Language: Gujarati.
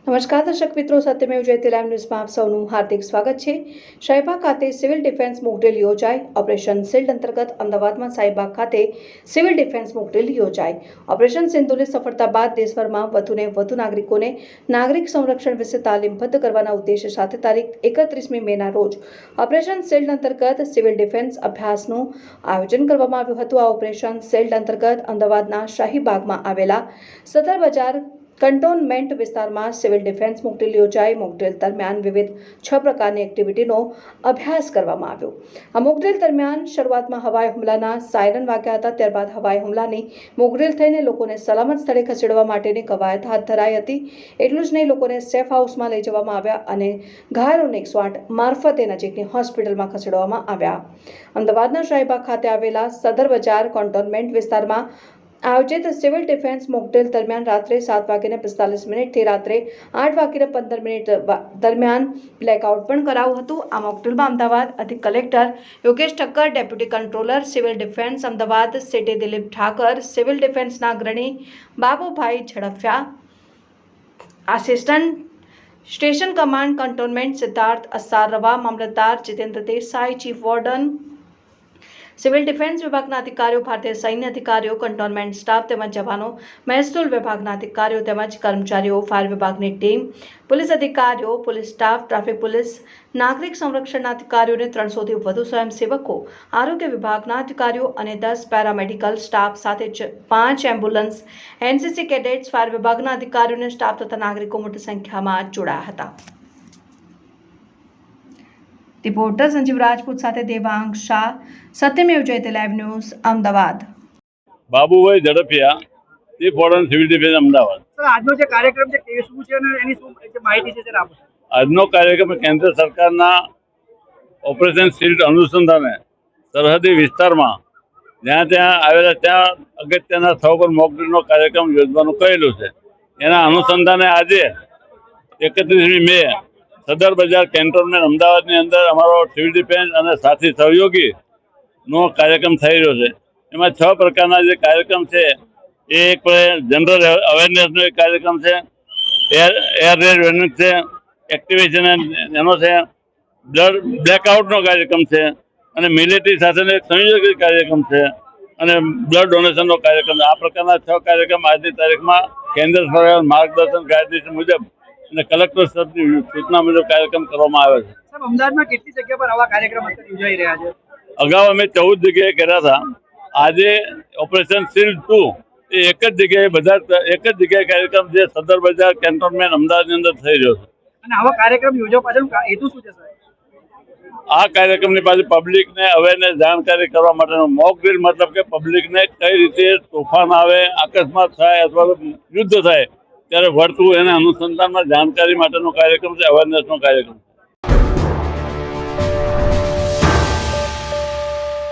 નમસ્કાર દર્શક મિત્રો, સત્યમેવ જયતે લાઈવ ન્યૂઝમાં આપ સૌનું હાર્દિક સ્વાગત છે। શાહીબાગ ખાતે સિવિલ ડિફેન્સ મોક ડ્રીલ યોજાઈ। ઓપરેશન શિલ્ડ અંતર્ગત અમદાવાદમાં શાહીબાગ ખાતે સિવિલ ડિફેન્સ મોક ડ્રીલ યોજાઈ। ઓપરેશન સિંધુની સફળતા બાદ દેશભરમાં વધુને વધુ નાગરિકોને નાગરિક સંરક્ષણ વિશે તાલીમબદ્ધ કરવાના ઉદ્દેશ્ય સાથે તારીખ 31મી મેના રોજ ઓપરેશન શિલ્ડ અંતર્ગત સિવિલ ડિફેન્સ અભ્યાસનું આયોજન કરવામાં આવ્યું હતું। આ ઓપરેશન શિલ્ડ અંતર્ગત અમદાવાદના શાહીબાગમાં આવેલા સદર બજાર કંટોનમેન્ટ વિસ્તારમાં સિવિલ ડિફેન્સ મોક ડ્રીલ યોજાઈ। મોક ડ્રીલ દરમિયાન વિવિધ 6 પ્રકારની એક્ટિવિટીનો અભ્યાસ કરવામાં આવ્યો। આ મોક ડ્રીલ દરમિયાન શરૂઆતમાં હવાઈ હુમલાના સાયરન વાગ્યા હતા, ત્યારબાદ હવાઈ હુમલાની મોક ડ્રીલ થઈને લોકોને સલામત સ્થળે ખસેડવા માટેની કવાયત હાથ ધરાઈ હતી। એટલું જ નહીં, લોકોને સેફ હાઉસમાં લઈ જવામાં આવ્યા અને ઘાયલોને 108 મારફતે નજીકની હોસ્પિટલમાં ખસેડવામાં આવ્યા। અમદાવાદના શાહીબાગ ખાતે આવેલા સદર બજાર કંટોનમેન્ટ વિસ્તારમાં આયોજિત સિવિલ ડિફેન્સ મોક ડ્રીલ દરમિયાન રાત્રે 7:45 થી રાત્રે 8:15 દરમિયાન બ્લેકઆઉટ પણ કરાયું હતું। આ મોક ડ્રીલમાં અમદાવાદ અધિક collector Yogesh Thakkar, deputy controller civil defence Ahmedabad city Dilip Thakar, civil ડિફેન્સના અગ્રણી Babubhai Zadafia, assistant station command cantonment Siddharth અસાર રવા, મામલતદાર Jitendra Desai, chief warden, civil defence વિભાગના અધિકારીઓ, ભારતીય સૈન્ય અધિકારીઓ, કંટોનમેન્ટ સ્ટાફ તેમજ જવાનો, મહેસૂલ વિભાગના અધિકારીઓ તેમજ કર્મચારીઓ, ફાયર વિભાગની ટીમ, પોલીસ અધિકારીઓ, પોલીસ સ્ટાફ, ટ્રાફિક પોલીસ, નાગરિક સંરક્ષણના અધિકારીઓને 300થી વધુ સ્વયંસેવકો, આરોગ્ય વિભાગના અધિકારીઓ અને 10 પેરામેડિકલ સ્ટાફ સાથે 5 એમ્બ્યુલન્સ, એનસીસી કેડેટ્સ, ફાયર વિભાગના અધિકારીઓને સ્ટાફ તથા નાગરિકો મોટી સંખ્યામાં જોડાયા હતા। રિપોર્ટર સંજીવ રાજપૂત સાથે Devang Shah, Satyamev Jayate live news, Ahmedabad. Babubhai Zadafia, chief warden civil defence Ahmedabad. Sir, આજનો જે કાર્યક્રમ છે તે શું છે અને એની શું માહિતી છે સર આપો? આજનો કાર્યક્રમ કેન્દ્ર સરકારના ઓપરેશન શિલ્ડ અનુસંધાને સરહદી વિસ્તારમાં ત્યાં આવેલા ત્યાં અગત્યના સ્થળો પર મોક ડ્રીલનો કાર્યક્રમ યોજવાનું કહેલું છે। એના અનુસંધાને આજે 31મી મે સદર બજાર કેન્ટોનમેન્ટ અમદાવાદની અંદર અમારો સિવિલ ડિફેન્સ અને સાથી સહયોગીનો કાર્યક્રમ થઈ રહ્યો છે। એમાં 6 પ્રકારના જે કાર્યક્રમ છે એ એક જનરલ અવેરનેસનો એક કાર્યક્રમ છે, એર રેડ રનિંગ છે, એક્ટિવેશન એનો છે, બ્લેકઆઉટનો કાર્યક્રમ છે અને મિલિટરી સાથેનો એક સંયોજિત કાર્યક્રમ છે અને બ્લડ ડોનેશનનો કાર્યક્રમ છે। આ પ્રકારના 6 કાર્યક્રમ આજની તારીખમાં કેન્દ્ર સરકાર માર્ગદર્શન ગાઈડલાઈન મુજબ અને કલેક્ટર સાહેબની સૂચના મુજબ કાર્યક્રમ કરવામાં આવે છે। સાહેબ, અમદાવાદમાં કેટલી જગ્યા પર આવા કાર્યક્રમ યોજાઈ રહ્યા છે? અગાઉ અમે 14 જગ્યાએ કર્યા હતા। આજે ઓપરેશન શિલ્ડ 2 એ એક જ જગ્યાએ કાર્યક્રમ જે સદર બજાર કેન્ટોનમેન્ટ અમદાવાદની અંદર થઈ રહ્યો છે। અને આવા કાર્યક્રમ યોજવા પાછળનું હેતુ શું છે સર? આ કાર્યક્રમની પાછળ પબ્લિકને અવેરનેસ જાણકારી કરવા માટેનો મોક ડ્રીલ, મતલબ કે પબ્લિકને કઈ રીતે તોફાન આવે, અકસ્માત થાય અથવા યુદ્ધ થાય ત્યારે વર્તવું, એને અનુસંધાનમાં જાણકારી માટેનો કાર્યક્રમ છે, અવેરનેસનો કાર્યક્રમ છે।